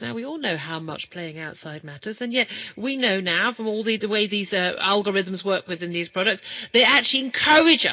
Now, we all know how much playing outside matters, and yet we know now from all the way these algorithms work within these products, they actually encourage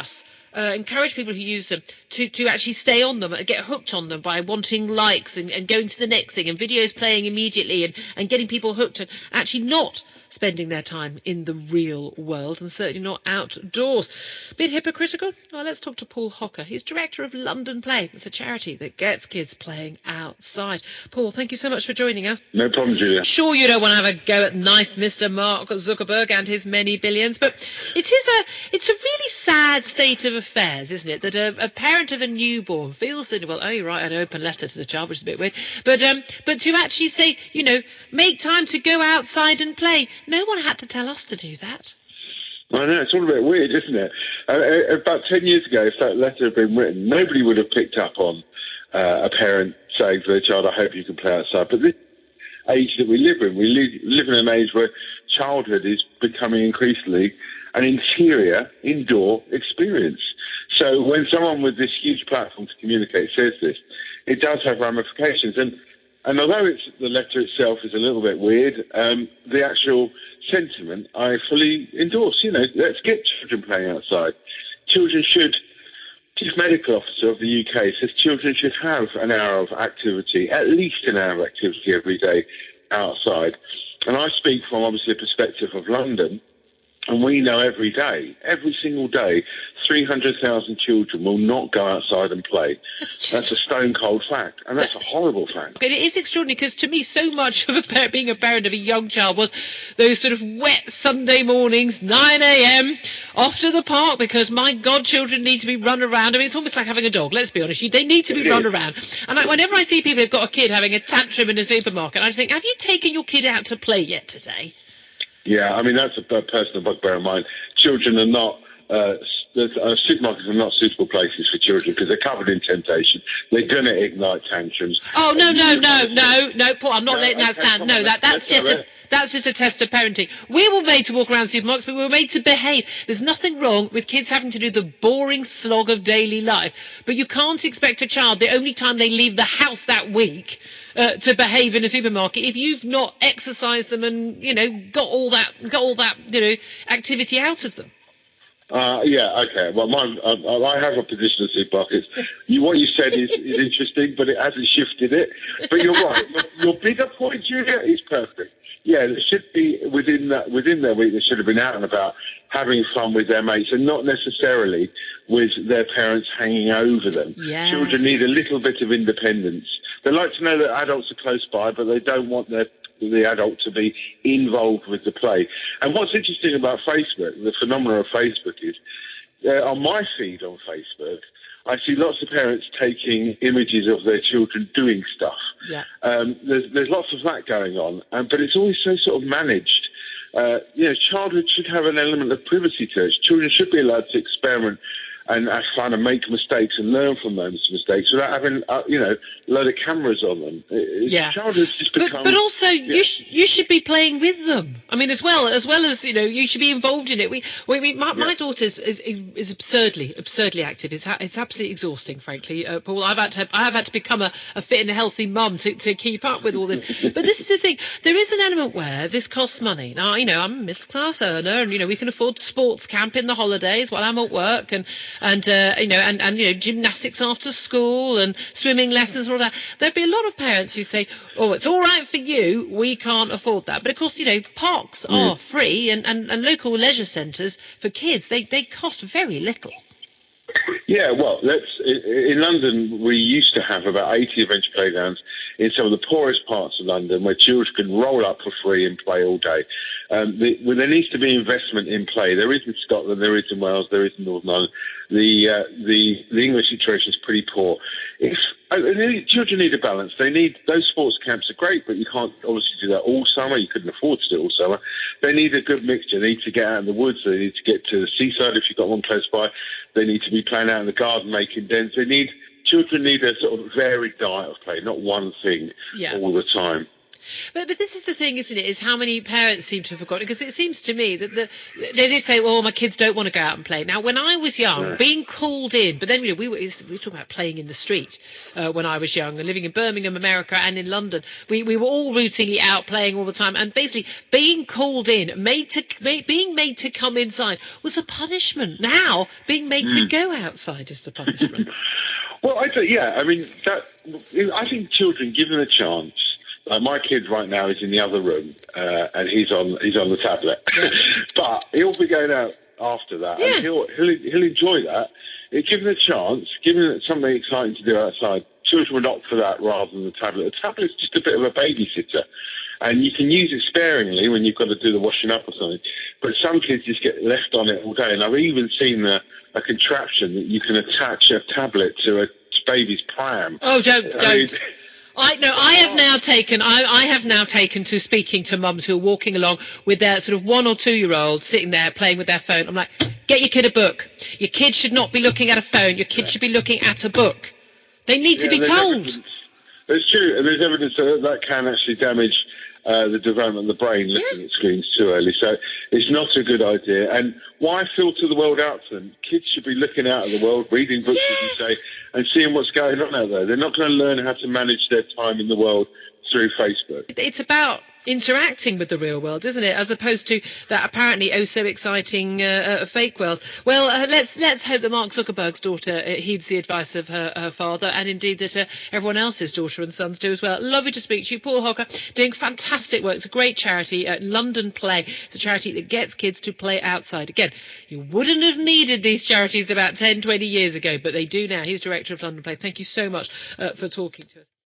people who use them to actually stay on them and get hooked on them by wanting likes and going to the next thing and videos playing immediately and getting people hooked and actually not spending their time in the real world and certainly not outdoors. Bit hypocritical? Well, let's talk to Paul Hocker. He's director of London Play. It's a charity that gets kids playing outside. Paul, thank you so much for joining us. No problem, Julia. Sure, you don't want to have a go at nice Mr. Mark Zuckerberg and his many billions, but it's a really sad state of affairs, isn't it, that a parent of a newborn feels that, well, oh, you write an open letter to the child, which is a bit weird, but to actually say, make time to go outside and play. No one had to tell us to do that. I know, it's all a bit weird, isn't it? About 10 years ago, if that letter had been written, nobody would have picked up on a parent saying to their child, I hope you can play outside. But this age that we live in, we live in an age where childhood is becoming increasingly an indoor experience. So when someone with this huge platform to communicate says this, it does have ramifications. And although the letter itself is a little bit weird, the actual sentiment I fully endorse. Let's get children playing outside. Chief Medical Officer of the UK says children should have an hour of activity, at least an hour of activity every day outside. And I speak from obviously a perspective of London. And we know every single day, 300,000 children will not go outside and play. That's a stone-cold fact, and that's a horrible fact. It is extraordinary, because to me, so much of being a parent of a young child was those sort of wet Sunday mornings, 9 a.m., off to the park, because, my God, children need to be run around. I mean, it's almost like having a dog, let's be honest. They need to be run around. And whenever I see people who've got a kid having a tantrum in a supermarket, I just think, have you taken your kid out to play yet today? Yeah, I mean, that's a personal bugbear of mine. Children are not, supermarkets are not suitable places for children because they're covered in temptation. They're going to ignite tantrums. Oh, no, Paul, I'm not letting that stand. No, that's just a test of parenting. We were made to walk around supermarkets, but we were made to behave. There's nothing wrong with kids having to do the boring slog of daily life, but you can't expect a child, the only time they leave the house that week, to behave in a supermarket if you've not exercised them and got all that activity out of them. Yeah, okay. Well, I have a position in supermarkets. What you said is interesting, but it hasn't shifted it. But you're right. Your bigger point, Julia, is perfect. Yeah, there should be within their week. They should have been out and about having fun with their mates, and not necessarily with their parents hanging over them. Yes. Children need a little bit of independence. They like to know that adults are close by, but they don't want the adult to be involved with the play. And what's interesting about Facebook, the phenomenon of Facebook, is on my feed on Facebook, I see lots of parents taking images of their children doing stuff. Yeah. There's lots of that going on, but it's always so sort of managed. Childhood should have an element of privacy to it. Children should be allowed to experiment and have fun and make mistakes and learn from those mistakes without having, a load of cameras on them. Childhood's just become... But also, you should be playing with them. I mean, as well as you should be involved in it. My daughter is absurdly active. It's absolutely exhausting, frankly, Paul. I've had to become a fit and healthy mum to keep up with all this. But this is the thing. There is an element where this costs money. Now, I'm a middle class earner, and we can afford sports camp in the holidays while I'm at work, and gymnastics after school and swimming lessons and all that. There'd be a lot of parents who say, oh, it's all right for you, we can't afford that. But of course, parks are free, and local leisure centres for kids, they cost very little. Yeah, well, in London, we used to have about 80 adventure playgrounds in some of the poorest parts of London where children could roll up for free and play all day. There needs to be investment in play. There is in Scotland, there is in Wales, there is in Northern Ireland. The English situation is pretty poor. Children need a balance. Those sports camps are great, but you can't obviously do that all summer. You couldn't afford to do it all summer. They need a good mixture. They need to get out in the woods. They need to get to the seaside if you've got one close by. They need to be playing out in the garden, making dens. Children need a sort of varied diet of play, not one thing all the time. But this is the thing, isn't it? Is how many parents seem to have forgotten, because it seems to me that they did say, "Oh, my kids don't want to go out and play." Now, when I was young, being called in, but then we were talking about playing in the street when I was young and living in Birmingham, America, and in London. We were all routinely out playing all the time, and basically being called in, being made to come inside was a punishment. Now, being made to go outside is the punishment. Well, I think children, given a chance. My kid right now is in the other room, and he's on the tablet. But he'll be going out after that, and he'll enjoy that. Given a chance, given it something exciting to do outside, children will opt for that rather than the tablet. The tablet's just a bit of a babysitter, and you can use it sparingly when you've got to do the washing up or something. But some kids just get left on it all day, and I've even seen a contraption that you can attach a tablet to a baby's pram. Oh, don't. I have now taken to speaking to mums who are walking along with their sort of 1 or 2 year olds sitting there playing with their phone. I'm like, get your kid a book. Your kid should not be looking at a phone. Your kid should be looking at a book. They need to be told. It's true, and there's evidence that can actually damage the development of the brain looking at screens too early. So it's not a good idea. And why filter the world out to them? Kids should be looking out at the world, reading books, as you say, and seeing what's going on out there. They're not going to learn how to manage their time in the world through Facebook. It's about interacting with the real world, isn't it, as opposed to that apparently so exciting fake world. Well, let's hope that Mark Zuckerberg's daughter heeds the advice of her father, and indeed that everyone else's daughter and sons do as well. Lovely to speak to you, Paul Hocker, doing fantastic work. It's a great charity, London Play. It's a charity that gets kids to play outside. Again, you wouldn't have needed these charities about 10, 20 years ago, but they do now. He's director of London Play. Thank you so much for talking to us.